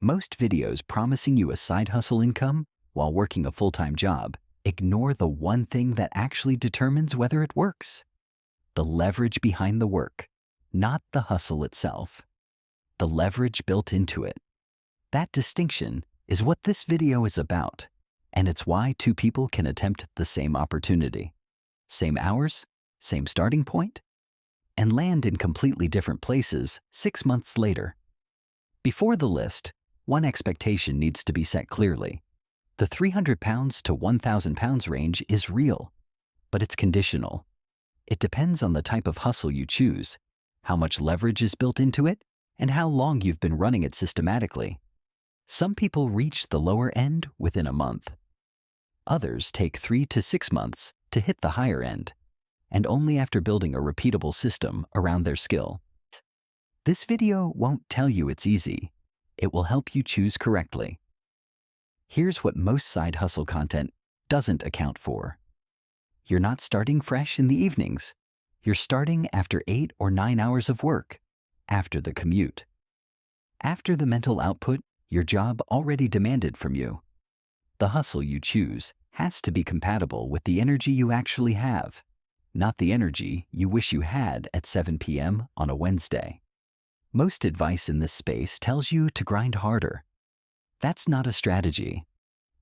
Most videos promising you a side hustle income while working a full-time job ignore the one thing that actually determines whether it works: the leverage behind the work, not the hustle itself. The leverage built into it. That distinction is what this video is about, and it's why two people can attempt the same opportunity, same hours, same starting point, and land in completely different places 6 months later. Before the list, one expectation needs to be set clearly. The 300 pounds to 1,000 pounds range is real, but it's conditional. It depends on the type of hustle you choose, how much leverage is built into it, and how long you've been running it systematically. Some people reach the lower end within a month. Others take 3 to 6 months to hit the higher end, and only after building a repeatable system around their skill. This video won't tell you it's easy. It will help you choose correctly. Here's what most side hustle content doesn't account for. You're not starting fresh in the evenings. You're starting after 8 or 9 hours of work, after the commute, after the mental output your job already demanded from you. The hustle you choose has to be compatible with the energy you actually have, not the energy you wish you had at 7 p.m. on a Wednesday. Most advice in this space tells you to grind harder. That's not a strategy.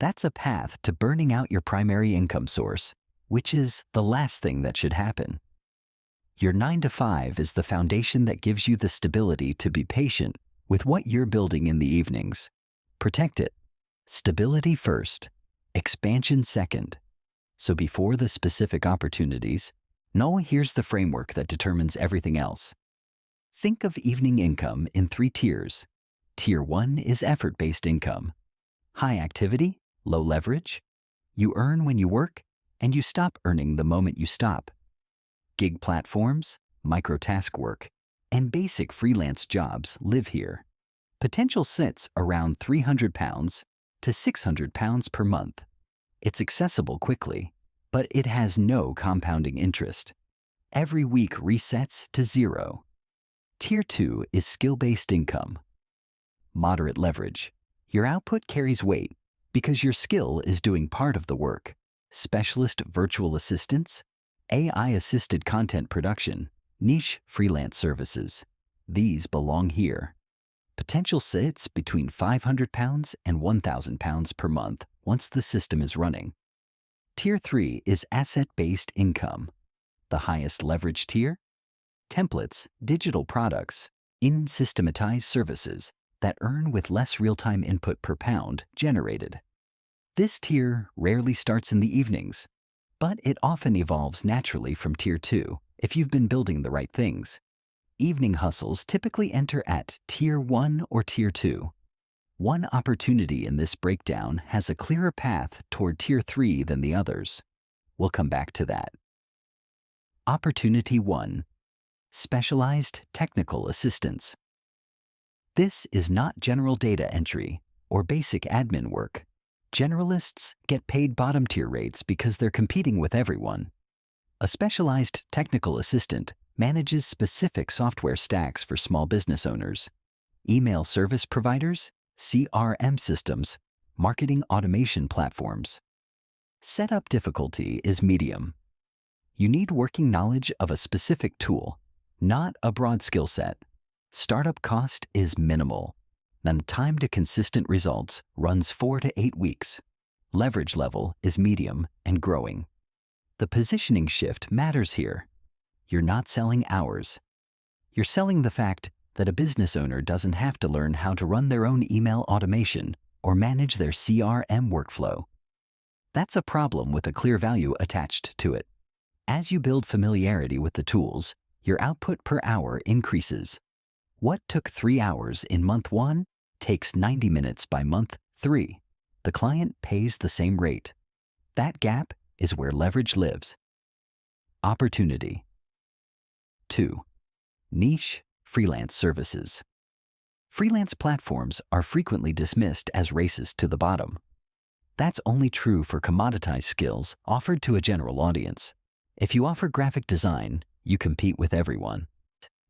That's a path to burning out your primary income source, which is the last thing that should happen. Your 9 to 5 is the foundation that gives you the stability to be patient with what you're building in the evenings. Protect it. Stability first, expansion second. So before the specific opportunities, here's the framework that determines everything else. Think of evening income in 3 tiers. Tier 1 is effort-based income. High activity, low leverage. You earn when you work, and you stop earning the moment you stop. Gig platforms, micro-task work, and basic freelance jobs live here. Potential sits around 300 pounds to 600 pounds per month. It's accessible quickly, but it has no compounding interest. Every week resets to 0. Tier 2 is skill-based income. Moderate leverage. Your output carries weight because your skill is doing part of the work. Specialist virtual assistants, AI-assisted content production, niche freelance services. These belong here. Potential sits between 500 pounds and 1,000 pounds per month once the system is running. Tier 3 is asset-based income. The highest leverage tier? Templates, digital products, in-systematized services that earn with less real-time input per pound generated. This tier rarely starts in the evenings, but it often evolves naturally from Tier 2 if you've been building the right things. Evening hustles typically enter at Tier 1 or Tier 2. One opportunity in this breakdown has a clearer path toward Tier 3 than the others. We'll come back to that. Opportunity 1. Specialized technical assistance. This is not general data entry or basic admin work. Generalists get paid bottom-tier rates because they're competing with everyone. A specialized technical assistant manages specific software stacks for small business owners, email service providers, CRM systems, marketing automation platforms. Setup difficulty is medium. You need working knowledge of a specific tool, not a broad skill set. Startup cost is minimal. Then time to consistent results runs 4 to 8 weeks. Leverage level is medium and growing. The positioning shift matters here. You're not selling hours. You're selling the fact that a business owner doesn't have to learn how to run their own email automation or manage their CRM workflow. That's a problem with a clear value attached to it. As you build familiarity with the tools, your output per hour increases. What took 3 hours in month 1 takes 90 minutes by month 3. The client pays the same rate. That gap is where leverage lives. Opportunity. 2. Niche freelance services. Freelance platforms are frequently dismissed as races to the bottom. That's only true for commoditized skills offered to a general audience. If you offer graphic design, you compete with everyone.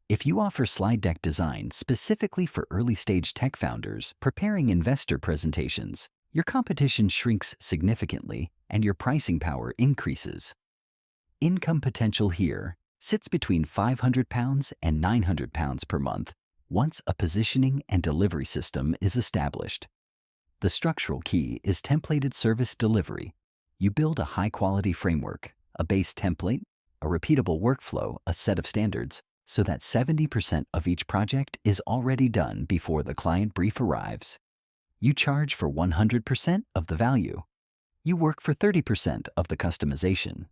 If you offer slide deck design specifically for early-stage tech founders preparing investor presentations, your competition shrinks significantly and your pricing power increases. Income potential here sits between £500 and £900 per month once a positioning and delivery system is established. The structural key is templated service delivery. You build a high-quality framework, a base template, a repeatable workflow, a set of standards, so that 70% of each project is already done before the client brief arrives. You charge for 100% of the value. You work for 30% of the customization.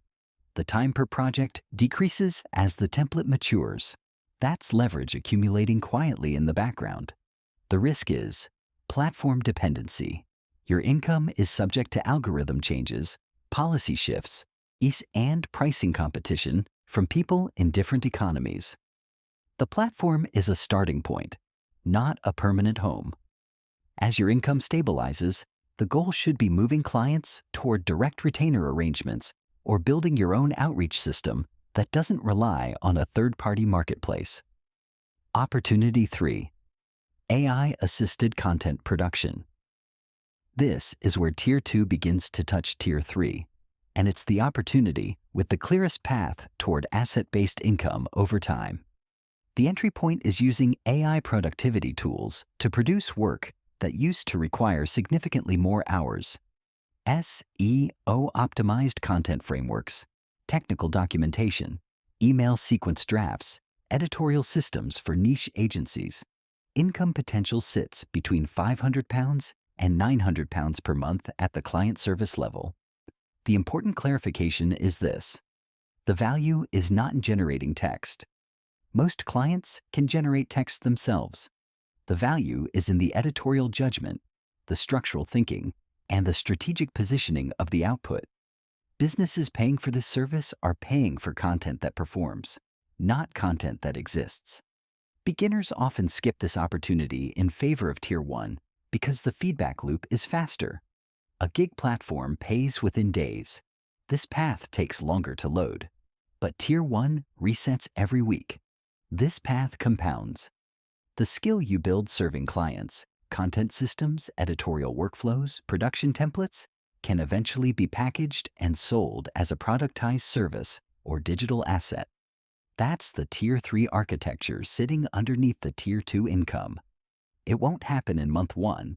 The time per project decreases as the template matures. That's leverage accumulating quietly in the background. The risk is platform dependency. Your income is subject to algorithm changes, policy shifts, and pricing competition from people in different economies. The platform is a starting point, not a permanent home. As your income stabilizes, the goal should be moving clients toward direct retainer arrangements or building your own outreach system that doesn't rely on a third-party marketplace. Opportunity 3. AI-assisted content production. This is where Tier 2 begins to touch Tier 3, and it's the opportunity with the clearest path toward asset-based income over time. The entry point is using AI productivity tools to produce work that used to require significantly more hours. SEO-optimized content frameworks, technical documentation, email sequence drafts, editorial systems for niche agencies. Income potential sits between £500 and £900 per month at the client service level. The important clarification is this: the value is not in generating text. Most clients can generate text themselves. The value is in the editorial judgment, the structural thinking, and the strategic positioning of the output. Businesses paying for this service are paying for content that performs, not content that exists. Beginners often skip this opportunity in favor of Tier 1 because the feedback loop is faster. A gig platform pays within days. This path takes longer to load. But Tier 1 resets every week. This path compounds. The skill you build serving clients, content systems, editorial workflows, production templates, can eventually be packaged and sold as a productized service or digital asset. That's the Tier 3 architecture sitting underneath the Tier 2 income. It won't happen in month 1,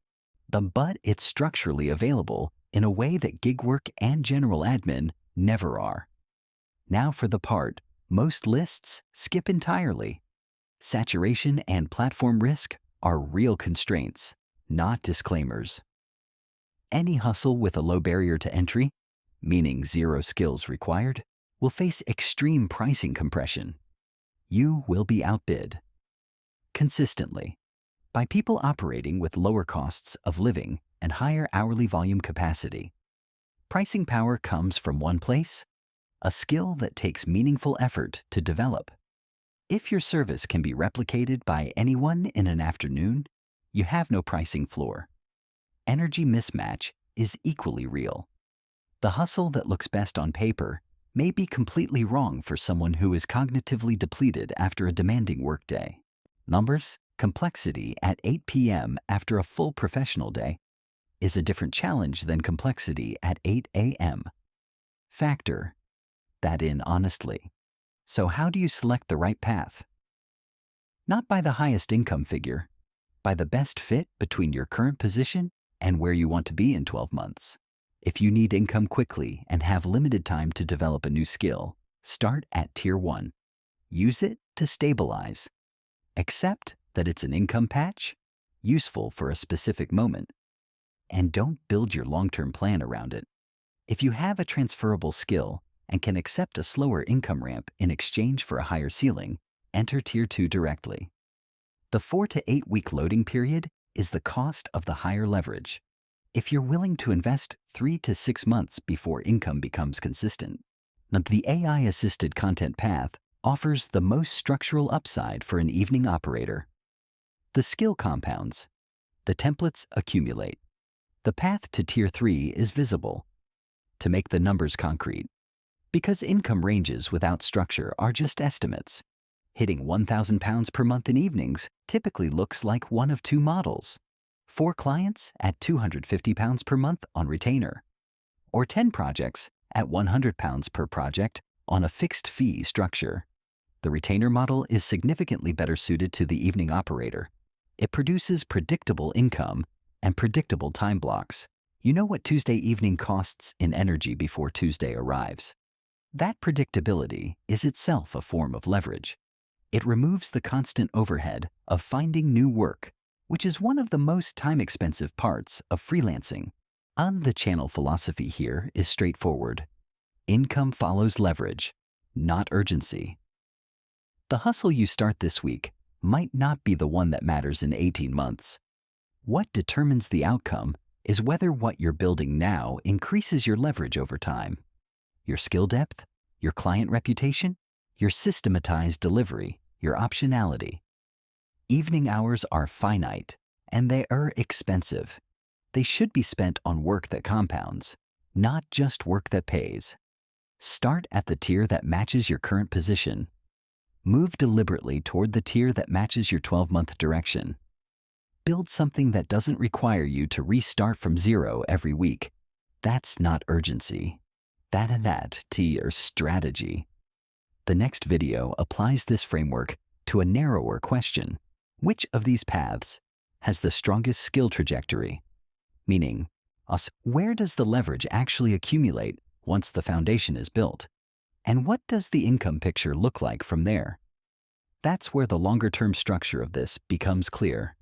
but it's structurally available in a way that gig work and general admin never are. Now for the part most lists skip entirely. Saturation and platform risk are real constraints, not disclaimers. Any hustle with a low barrier to entry, meaning zero skills required, will face extreme pricing compression. You will be outbid consistently by people operating with lower costs of living and higher hourly volume capacity. Pricing power comes from one place: a skill that takes meaningful effort to develop. If your service can be replicated by anyone in an afternoon, you have no pricing floor. Energy mismatch is equally real. The hustle that looks best on paper may be completely wrong for someone who is cognitively depleted after a demanding workday. Numbers, complexity at 8 p.m. after a full professional day is a different challenge than complexity at 8 a.m. Factor that in honestly. So how do you select the right path? Not by the highest income figure, by the best fit between your current position and where you want to be in 12 months. If you need income quickly and have limited time to develop a new skill, start at Tier 1. Use it to stabilize. Accept that it's an income patch, useful for a specific moment, and don't build your long-term plan around it. If you have a transferable skill and can accept a slower income ramp in exchange for a higher ceiling, enter Tier 2 directly. The 4 to 8 week loading period is the cost of the higher leverage. If you're willing to invest 3 to 6 months before income becomes consistent, the AI-assisted content path offers the most structural upside for an evening operator. The skill compounds. The templates accumulate. The path to Tier 3 is visible. To make the numbers concrete, because income ranges without structure are just estimates. Hitting £1,000 per month in evenings typically looks like one of two models. 4 clients at £250 per month on retainer, or 10 projects at £100 per project on a fixed fee structure. The retainer model is significantly better suited to the evening operator. It produces predictable income and predictable time blocks. You know what Tuesday evening costs in energy before Tuesday arrives. That predictability is itself a form of leverage. It removes the constant overhead of finding new work, which is one of the most time-expensive parts of freelancing. On the channel philosophy here is straightforward. Income follows leverage, not urgency. The hustle you start this week might not be the one that matters in 18 months. What determines the outcome is whether what you're building now increases your leverage over time. Your skill depth, your client reputation, your systematized delivery, your optionality. Evening hours are finite, and they are expensive. They should be spent on work that compounds, not just work that pays. Start at the tier that matches your current position. Move deliberately toward the tier that matches your 12-month direction. Build something that doesn't require you to restart from zero every week. That's not urgency. That tier strategy. The next video applies this framework to a narrower question. Which of these paths has the strongest skill trajectory? Meaning, where does the leverage actually accumulate once the foundation is built? And what does the income picture look like from there? That's where the longer-term structure of this becomes clear.